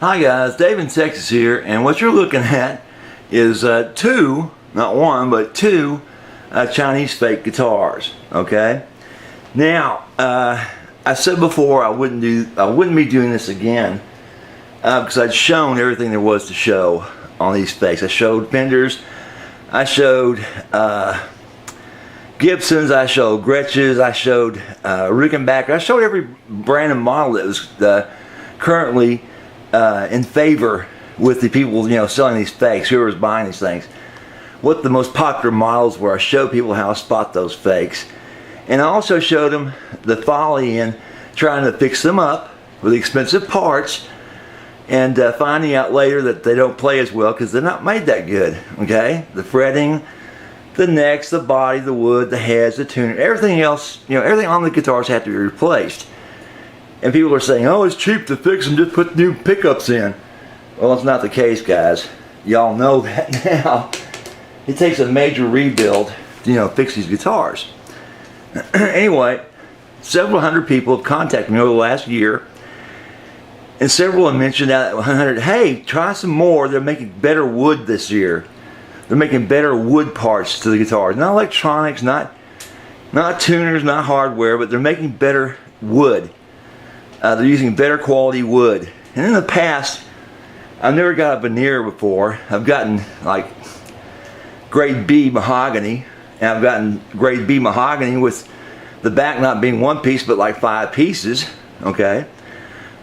Hi guys, Dave in Texas here, and what you're looking at is two, not one, but two Chinese fake guitars. Okay. Now, I said before I wouldn't be doing this again because I'd shown everything there was to show on these fakes. I showed Fenders, I showed Gibsons, I showed Gretsches, I showed Rickenbacker. I showed every brand and model that was currently in favor with the people, selling these fakes, whoever's buying these things. What the most popular models were. I showed people how to spot those fakes. And I also showed them the folly in trying to fix them up with expensive parts and finding out later that they don't play as well because they're not made that good. Okay? The fretting, the necks, the body, the wood, the heads, the tuner, everything else, everything on the guitars had to be replaced. And people are saying, oh, it's cheap to fix them, just put new pickups in. Well, it's not the case, guys. Y'all know that now. It takes a major rebuild to, fix these guitars. Anyway, several hundred people have contacted me over the last year. And several have mentioned that 100, hey, try some more. They're making better wood this year. They're making better wood parts to the guitars. Not electronics, not tuners, not hardware, but they're making better wood. They're using better quality wood. And in the past, I've never got a veneer before. I've gotten like grade B mahogany, and I've gotten grade B mahogany with the back not being one piece but like 5 pieces. Okay,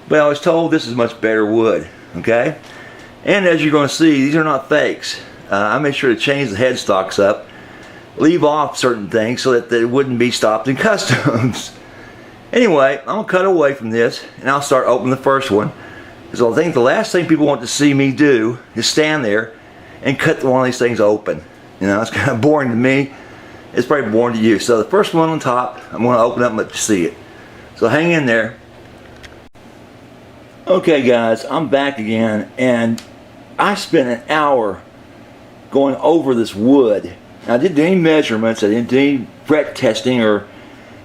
but I was told this is much better wood. Okay, and as you're going to see, these are not fakes. I made sure to change the headstocks up, leave off certain things so that they wouldn't be stopped in customs. Anyway, I'm going to cut away from this and I'll start opening the first one. Because I think the last thing people want to see me do is stand there and cut one of these things open. It's kind of boring to me. It's probably boring to you. So the first one on top, I'm going to open up and let you see it. So hang in there. Okay guys, I'm back again and I spent an hour going over this wood. Now, I didn't do any measurements. I didn't do any fret testing or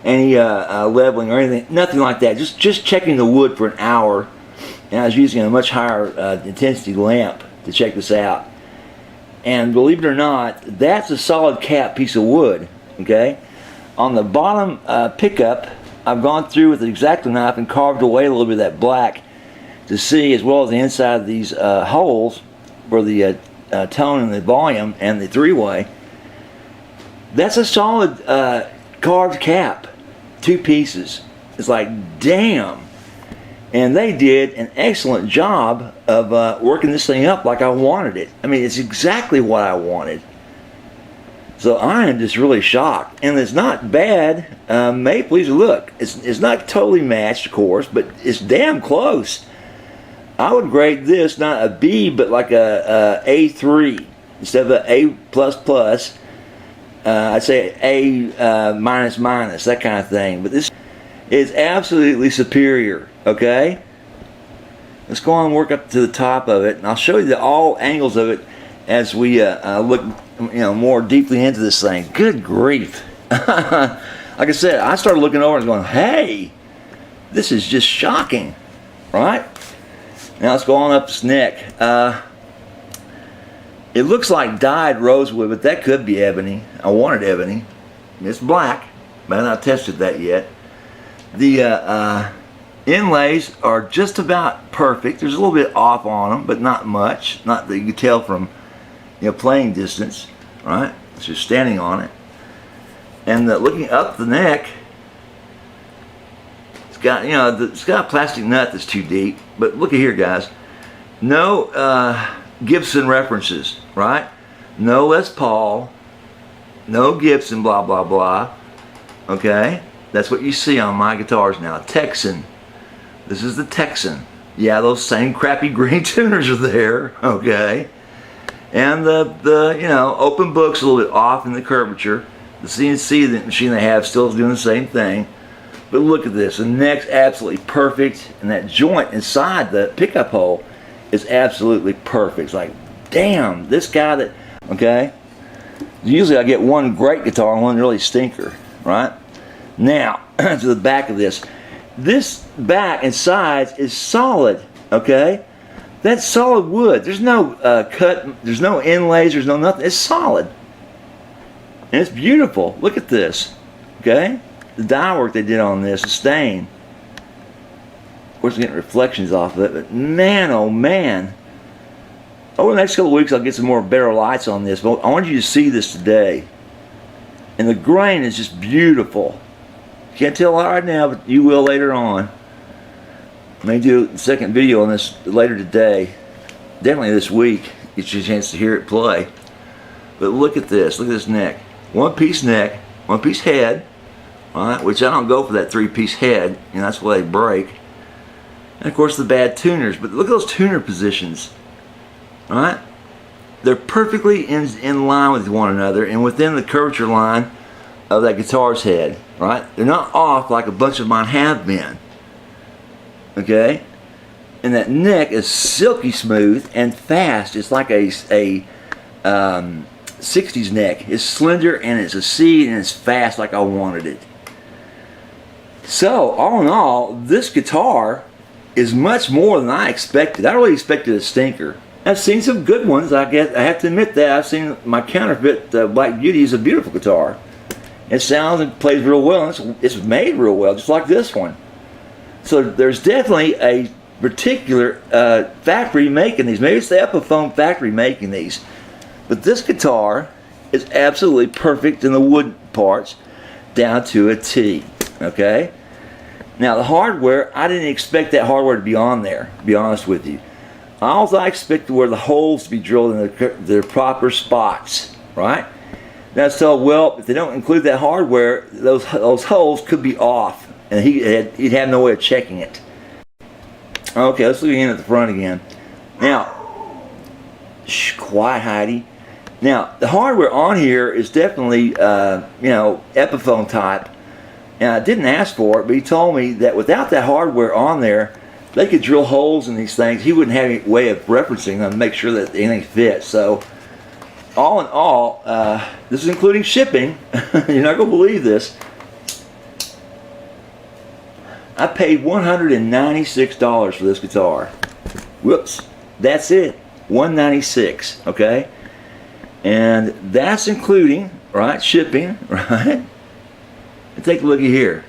any leveling or anything, nothing like that. Just checking the wood for an hour, and I was using a much higher intensity lamp to check this out. And believe it or not, that's a solid cap piece of wood. Okay, on the bottom pickup, I've gone through with the X-Acto knife and carved away a little bit of that black to see, as well as the inside of these holes where the tone and the volume and the three-way. That's a solid carved cap, 2 pieces. It's like, damn. And they did an excellent job of working this thing up like I wanted it. I mean, it's exactly what I wanted. So I am just really shocked. And it's not bad. Maple Leafs, look, it's not totally matched, of course, but it's damn close. I would grade this not a B, but like a A3 instead of an A++. I'd say A minus, that kind of thing. But this is absolutely superior. Okay, let's go on and work up to the top of it, and I'll show you all angles of it as we look, more deeply into this thing. Good grief! Like I said, I started looking over and going, "Hey, this is just shocking!" Right? Now let's go on up this neck. It looks like dyed rosewood, but that could be ebony. I wanted ebony. It's black, but I've not tested that yet. The inlays are just about perfect. There's a little bit off on them, but not much. Not that you can tell from, playing distance, right? It's just standing on it. And looking up the neck, it's got, it's got a plastic nut that's too deep. But look at here, guys. No Gibson references, right? No Les Paul, no Gibson, blah, blah, blah. Okay? That's what you see on my guitars now. Texan. This is the Texan. Yeah, those same crappy green tuners are there. Okay? And the open book's a little bit off in the curvature. The CNC machine they have still is doing the same thing. But look at this. The neck's absolutely perfect. And that joint inside the pickup hole is absolutely perfect. It's like, damn, this guy that, okay? Usually I get one great guitar and one really stinker, right? Now, to the back of this. This back and sides is solid, okay? That's solid wood. There's no cut, there's no inlays, there's no nothing. It's solid. And it's beautiful. Look at this. Okay? The dye work they did on this, the stain. Of course, we're getting reflections off of it, but man, oh man. Over the next couple of weeks, I'll get some more better lights on this, but I want you to see this today. And the grain is just beautiful. Can't tell right now, but you will later on. I may do a second video on this later today. Definitely this week. Get you a chance to hear it play. But look at this. Look at this neck. One piece neck, one piece head. Alright, which I don't go for that 3-piece head. And that's why they break. And of course the bad tuners. But look at those tuner positions. Alright? They're perfectly in line with one another and within the curvature line of that guitar's head. Right? They're not off like a bunch of mine have been. Okay? And that neck is silky smooth and fast. It's like a 60s neck. It's slender and it's a C and it's fast like I wanted it. So, all in all, this guitar is much more than I expected. I really expected a stinker. I've seen some good ones. I have to admit that. I've seen my counterfeit Black Beauty is a beautiful guitar. It sounds and plays real well. And it's made real well, just like this one. So there's definitely a particular factory making these. Maybe it's the Epiphone factory making these. But this guitar is absolutely perfect in the wood parts down to a T. Okay? Now the hardware, I didn't expect that hardware to be on there, to be honest with you. All I expected were the holes to be drilled in their proper spots. Right? Now so, well, if they don't include that hardware, those holes could be off. And he'd have no way of checking it. Okay, let's look again at the front again. Now, shh, quiet, Heidi. Now, the hardware on here is definitely, Epiphone type. And I didn't ask for it, but he told me that without that hardware on there, they could drill holes in these things. He wouldn't have any way of referencing them to make sure that anything fits. So, all in all, this is including shipping. You're not going to believe this. I paid $196 for this guitar. Whoops. That's it. $196. Okay? And that's including, right, shipping, right? And take a look at here.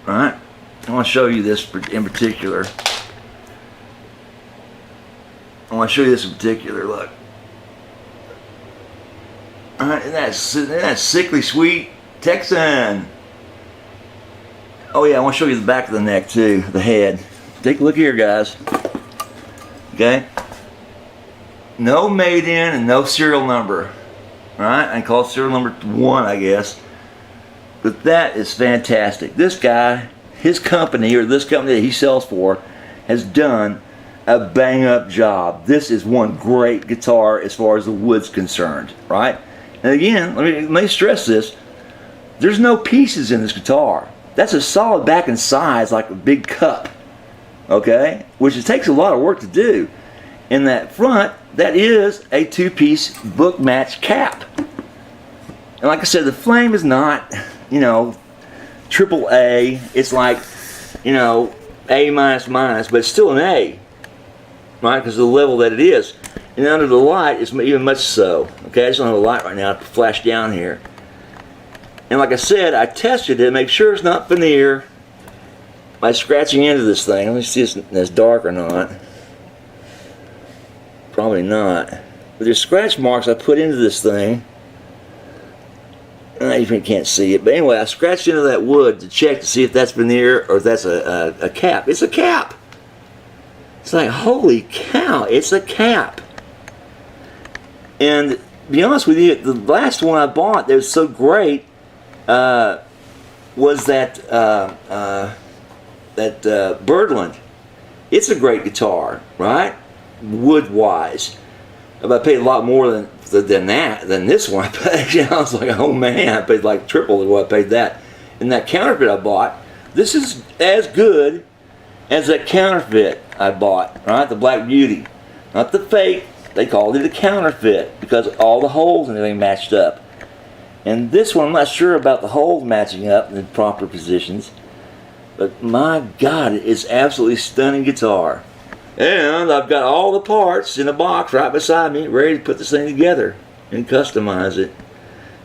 Right? I want to show you this in particular. I want to show you this in particular. Look. Alright, isn't that sickly sweet? Texan. Oh yeah, I want to show you the back of the neck too, the head. Take a look here, guys. Okay? No made in and no serial number. Alright, I call it serial number 1, I guess. But that is fantastic. This guy, his company, or this company that he sells for, has done a bang up job. This is one great guitar as far as the wood's concerned. Right? And again, let me stress this. There's no pieces in this guitar. That's a solid back and sides like a big cup, okay? Which it takes a lot of work to do. In that front, that is a 2-piece book match cap. And like I said, the flame is not, triple A. It's like, A minus minus, but it's still an A, right? Because of the level that it is. And under the light, it's even much so. Okay, I just don't have a light right now to flash down here. And like I said, I tested it to make sure it's not veneer by scratching into this thing. Let me see if it's dark or not. Probably not. But there's scratch marks I put into this thing. You can't see it. But anyway, I scratched into that wood to check to see if that's veneer or if that's a cap. It's a cap. It's like, holy cow, it's a cap. And to be honest with you, the last one I bought that was so great was that Birdland. It's a great guitar, right? Wood-wise. But I paid a lot more than this one. I paid, I was like, oh man, I paid like triple than what I paid that. And that counterfeit I bought, this is as good as that counterfeit I bought, right? The Black Beauty. Not the fake. They called it a counterfeit because all the holes and everything matched up. And this one, I'm not sure about the holes matching up in the proper positions. But my God, it's absolutely stunning guitar. And I've got all the parts in a box right beside me, ready to put this thing together and customize it.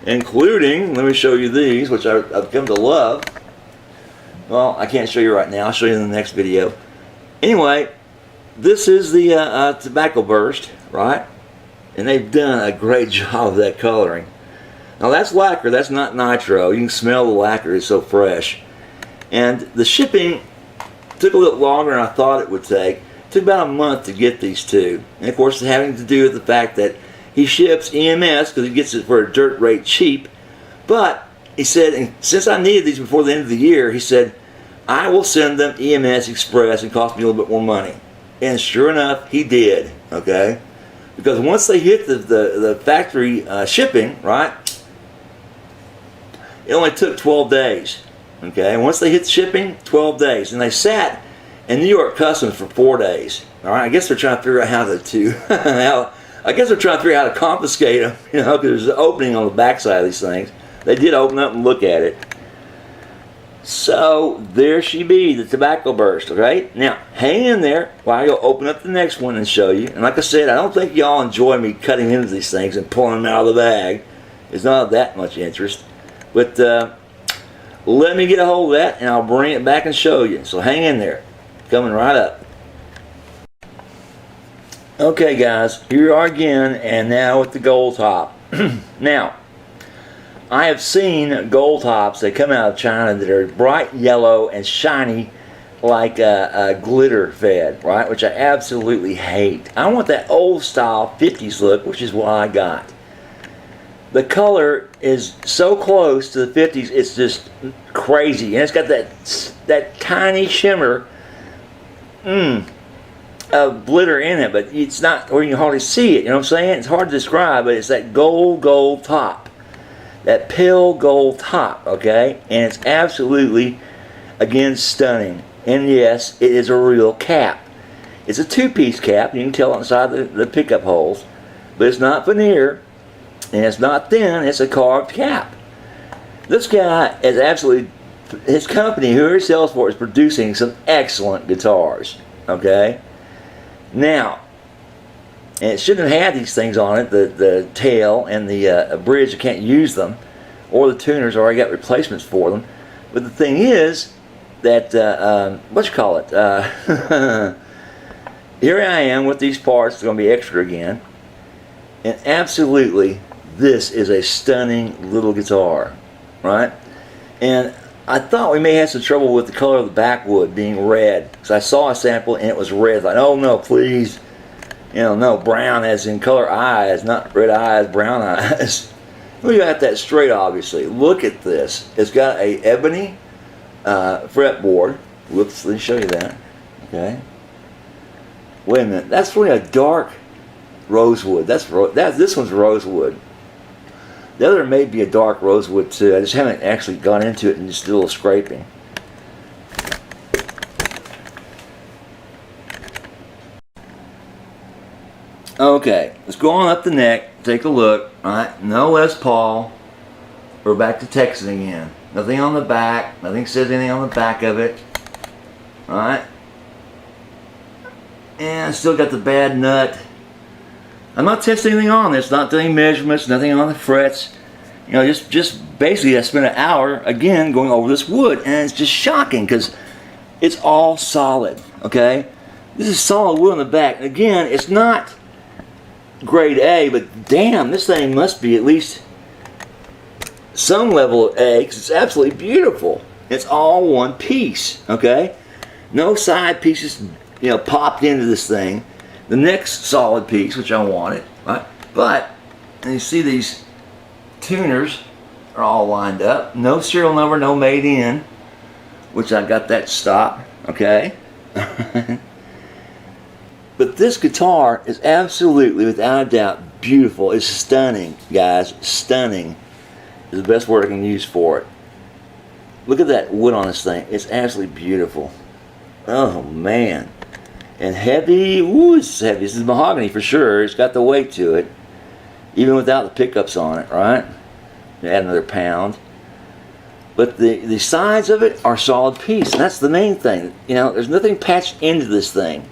Including, let me show you these, which I've come to love. Well, I can't show you right now. I'll show you in the next video. Anyway, this is the tobacco burst, right? And they've done a great job of that coloring. Now that's lacquer, that's not nitro. You can smell the lacquer, it's so fresh. And the shipping took a little longer than I thought it would take. It took about a month to get these two. And of course, having to do with the fact that he ships EMS because he gets it for a dirt rate cheap. But he said, and since I needed these before the end of the year, he said, I will send them EMS Express and cost me a little bit more money. And sure enough, he did, okay? Because once they hit the factory shipping, right, it only took 12 days, okay? And once they hit the shipping, 12 days. And they sat in New York Customs for 4 days, all right? I guess they're trying to figure out how to I guess they're trying to figure out how to confiscate them, you know, because there's an opening on the backside of these things. They did open up and look at it. So, there she be, the tobacco burst, okay? Now, hang in there while I go open up the next one and show you. And like I said, I don't think y'all enjoy me cutting into these things and pulling them out of the bag. It's not that much interest. But let me get a hold of that and I'll bring it back and show you. So hang in there. Coming right up. Okay guys, here we are again, and now with the gold top. Now, I have seen gold tops that come out of China that are bright yellow and shiny like a glitter fed, right? Which I absolutely hate. I want that old style 50s look, which is what I got. The color is so close to the 50s, it's just crazy. And it's got that tiny shimmer of glitter in it, but it's not where you can hardly see it, you know what I'm saying? It's hard to describe, but it's that gold top. That pale gold top, okay? And it's absolutely, again, stunning. And yes, it is a real cap. It's a two-piece cap. You can tell inside the pickup holes. But it's not veneer, and it's not thin. It's a carved cap. This guy is absolutely, his company, who he sells for, is producing some excellent guitars, okay? Now, and it shouldn't have had these things on it, the tail and the bridge. You can't use them, or the tuners already got replacements for them. But the thing is that, here I am with these parts. It's going to be extra again. And absolutely, this is a stunning little guitar, right? And I thought we may have some trouble with the color of the backwood being red, because I saw a sample and it was red. I thought, oh no, please. You know, no, brown as in color eyes, not red eyes, brown eyes. We got that straight, obviously. Look at this. It's got a ebony fretboard. Whoops, let me show you that. Okay. Wait a minute. That's really a dark rosewood. This one's rosewood. The other may be a dark rosewood too. I just haven't actually gone into it and just did a little scraping. Okay, let's go on up the neck, take a look. Alright, no Les Paul. We're back to Texas again. Nothing on the back, nothing says anything on the back of it. Alright. And still got the bad nut. I'm not testing anything on this, not doing measurements, nothing on the frets. You know, just basically I spent an hour again going over this wood, and it's just shocking because it's all solid, okay? This is solid wood on the back. And again, it's not grade A, but damn, this thing must be at least some level of A, because it's absolutely beautiful. It's all one piece, okay? No side pieces, you know, popped into this thing. The next solid piece, which I wanted, right? But, and you see these tuners are all lined up. No serial number, no made in, which I got that stop, okay? But this guitar is absolutely, without a doubt, beautiful. It's stunning, guys. Stunning is the best word I can use for it. Look at that wood on this thing. It's absolutely beautiful. Oh, man. And heavy. Ooh, it's heavy. This is mahogany for sure. It's got the weight to it. Even without the pickups on it, right? Add another pound. But the sides of it are solid piece. And that's the main thing. You know, there's nothing patched into this thing.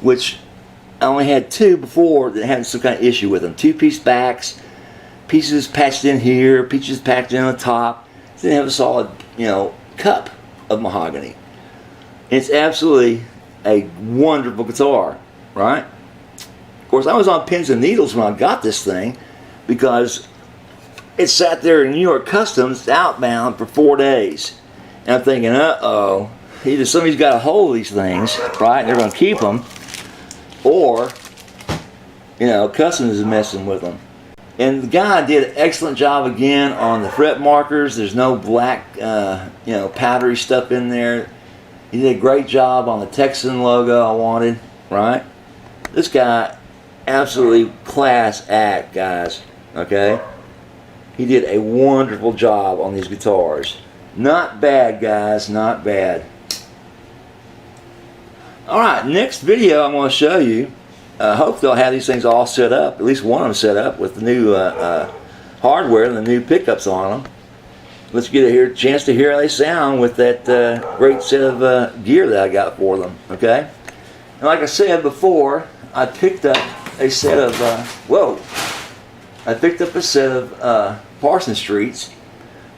which I only had 2 before that had some kind of issue with them. 2-piece backs, pieces patched in here, pieces patched in on the top. So they have a solid, you know, cup of mahogany. It's absolutely a wonderful guitar, right? Of course, I was on pins and needles when I got this thing because it sat there in New York Customs outbound for 4 days. And I'm thinking, uh-oh, either somebody's got a hold of these things, right, and they're going to keep them, or, you know, Customs is messing with them. And the guy did an excellent job again on the fret markers. There's no black, you know, powdery stuff in there. He did a great job on the Texan logo I wanted, right? This guy, absolutely class act, guys, okay? He did a wonderful job on these guitars. Not bad, guys, not bad. Alright, next video I'm going to show you. Hopefully I'll have these things all set up, at least one of them set up with the new hardware and the new pickups on them. Let's get a chance to hear how they sound with that great set of gear that I got for them, okay? And like I said before, I picked up a set of, I picked up a set of Parsons Streets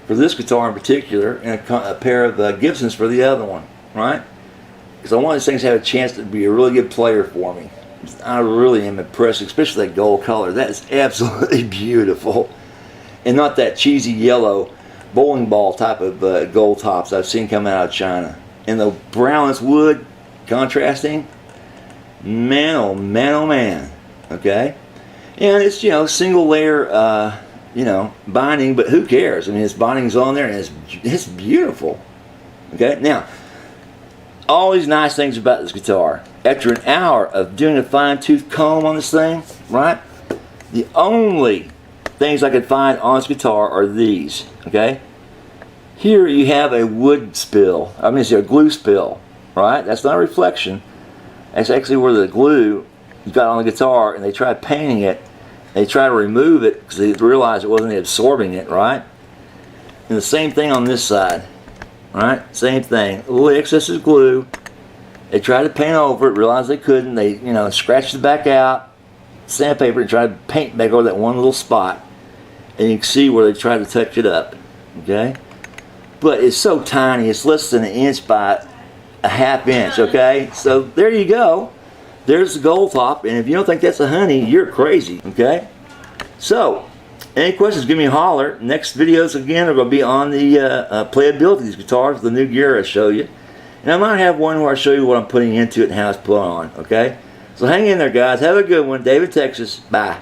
for this guitar in particular, and a pair of Gibsons for the other one, right? Because I want these things to have a chance to be a really good player for me. I really am impressed, especially that gold color. That is absolutely beautiful. And not that cheesy yellow bowling ball type of gold tops I've seen come out of China. And the brownless wood contrasting, man, oh man, oh man. Okay? And it's, you know, single layer, you know, binding, but who cares? I mean, its binding's on there and it's beautiful. Okay? Now, all these nice things about this guitar. After an hour of doing a fine-tooth comb on this thing, right? The only things I could find on this guitar are these, okay? Here you have a wood spill. I mean, it's a glue spill, right? That's not a reflection. That's actually where the glue got on the guitar, and they tried painting it. They tried to remove it because they realized it wasn't absorbing it, right? And the same thing on this side, right? Same thing. A little excess of glue. They tried to paint over it, realized they couldn't. They, you know, scratched it back out, sandpaper, and tried to paint back over that one little spot. And you can see where they tried to touch it up, okay? But it's so tiny, it's less than 1 inch by a 1/2 inch, okay? So there you go. There's the gold top, and if you don't think that's a honey, you're crazy, okay? So, any questions, give me a holler. Next videos, again, are going to be on the playability of these guitars, the new gear I show you. And I might have one where I show you what I'm putting into it and how it's put on, okay? So hang in there, guys. Have a good one. David, Texas. Bye.